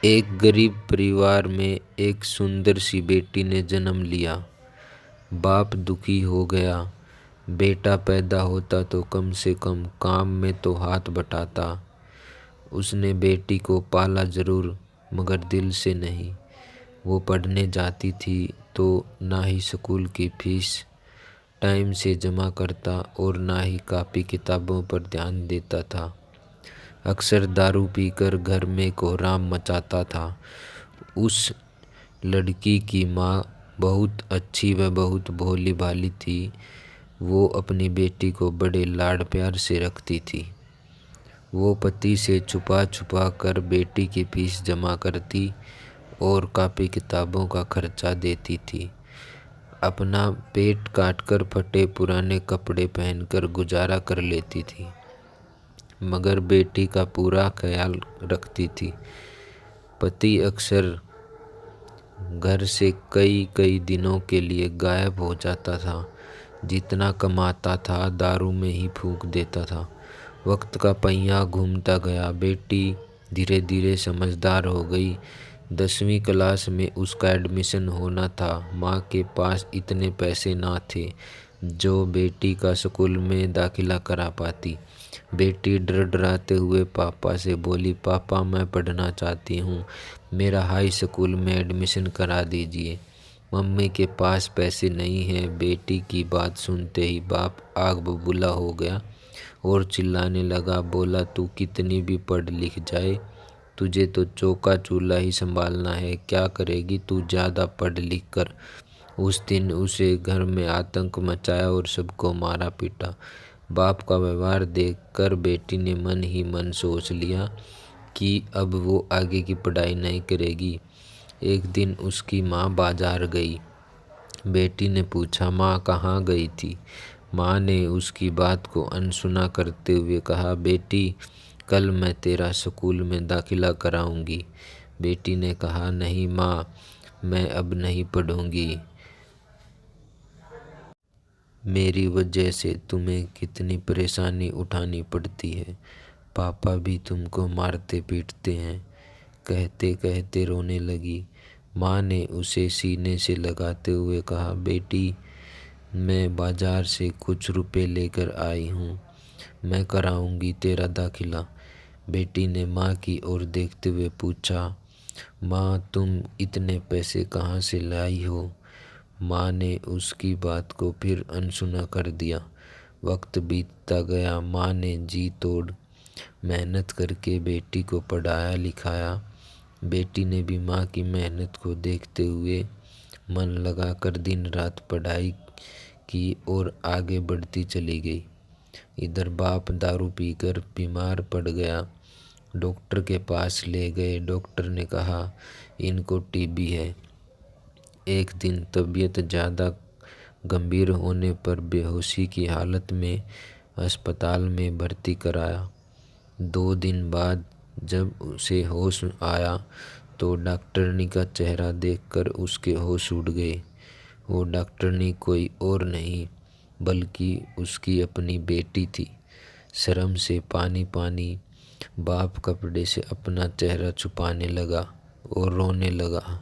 एक गरीब परिवार में एक सुंदर सी बेटी ने जन्म लिया। बाप दुखी हो गया। बेटा पैदा होता तो कम से कम काम में तो हाथ बटाता। उसने बेटी को पाला जरूर, मगर दिल से नहीं। वो पढ़ने जाती थी तो ना ही स्कूल की फीस टाइम से जमा करता और ना ही कापी किताबों पर ध्यान देता था। अक्सर दारू पीकर घर में कोहराम मचाता था। उस लड़की की माँ बहुत अच्छी व बहुत भोली भाली थी। वो अपनी बेटी को बड़े लाड प्यार से रखती थी। वो पति से छुपा छुपा कर बेटी की फीस जमा करती और कापी किताबों का खर्चा देती थी। अपना पेट काटकर फटे पुराने कपड़े पहनकर गुजारा कर लेती थी, मगर बेटी का पूरा ख्याल रखती थी। पति अक्सर घर से कई कई दिनों के लिए गायब हो जाता था। जितना कमाता था दारू में ही फूंक देता था। वक्त का पहिया घूमता गया। बेटी धीरे धीरे समझदार हो गई। 10वीं क्लास में उसका एडमिशन होना था। माँ के पास इतने पैसे ना थे जो बेटी का स्कूल में दाखिला करा पाती। बेटी डर डराते हुए पापा से बोली, पापा मैं पढ़ना चाहती हूँ, मेरा हाई स्कूल में एडमिशन करा दीजिए। मम्मी के पास पैसे नहीं हैं। बेटी की बात सुनते ही बाप आग बबूला हो गया और चिल्लाने लगा। बोला, तू कितनी भी पढ़ लिख जाए, तुझे तो चौका चूल्हा ही संभालना है। क्या करेगी तू ज़्यादा पढ़ लिख कर। उस दिन उसे घर में आतंक मचाया और सबको मारा पीटा। बाप का व्यवहार देखकर बेटी ने मन ही मन सोच लिया कि अब वो आगे की पढ़ाई नहीं करेगी। एक दिन उसकी माँ बाजार गई। बेटी ने पूछा, माँ कहाँ गई थी? माँ ने उसकी बात को अनसुना करते हुए कहा, बेटी कल मैं तेरा स्कूल में दाखिला कराऊंगी। बेटी ने कहा, नहीं माँ, मैं अब नहीं पढ़ूंगी। मेरी वजह से तुम्हें कितनी परेशानी उठानी पड़ती है। पापा भी तुमको मारते पीटते हैं। कहते कहते रोने लगी। माँ ने उसे सीने से लगाते हुए कहा, बेटी मैं बाजार से कुछ रुपए लेकर आई हूँ, मैं कराऊंगी तेरा दाखिला। बेटी ने माँ की ओर देखते हुए पूछा, माँ तुम इतने पैसे कहाँ से लाई हो? माँ ने उसकी बात को फिर अनसुना कर दिया। वक्त बीतता गया। माँ ने जी तोड़ मेहनत करके बेटी को पढ़ाया लिखाया। बेटी ने भी माँ की मेहनत को देखते हुए मन लगाकर दिन रात पढ़ाई की और आगे बढ़ती चली गई। इधर बाप दारू पीकर बीमार पड़ गया। डॉक्टर के पास ले गए। डॉक्टर ने कहा, इनको टीबी है। एक दिन तबीयत ज़्यादा गंभीर होने पर बेहोशी की हालत में अस्पताल में भर्ती कराया। 2 दिन बाद जब उसे होश आया तो डॉक्टरनी का चेहरा देखकर उसके होश उड़ गए। वो डॉक्टरनी कोई और नहीं बल्कि उसकी अपनी बेटी थी। शर्म से पानी पानी बाप कपड़े से अपना चेहरा छुपाने लगा और रोने लगा।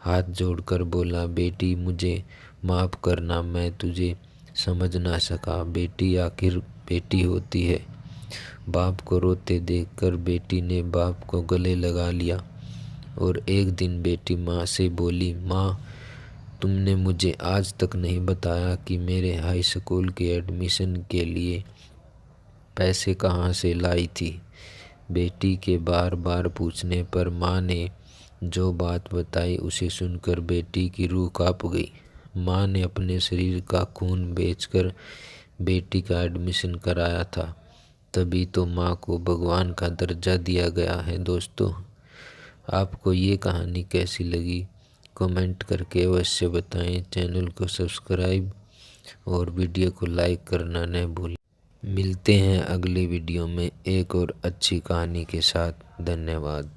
हाथ जोड़कर बोला, बेटी मुझे माफ़ करना, मैं तुझे समझ ना सका। बेटी आखिर बेटी होती है। बाप को रोते देखकर बेटी ने बाप को गले लगा लिया और एक दिन बेटी माँ से बोली, माँ तुमने मुझे आज तक नहीं बताया कि मेरे हाई स्कूल के एडमिशन के लिए पैसे कहाँ से लाई थी। बेटी के बार बार पूछने पर माँ ने जो बात बताई उसे सुनकर बेटी की रूह कांप गई। माँ ने अपने शरीर का खून बेचकर बेटी का एडमिशन कराया था। तभी तो माँ को भगवान का दर्जा दिया गया है। दोस्तों, आपको ये कहानी कैसी लगी कमेंट करके अवश्य बताएं। चैनल को सब्सक्राइब और वीडियो को लाइक करना न भूलें। मिलते हैं अगली वीडियो में एक और अच्छी कहानी के साथ। धन्यवाद।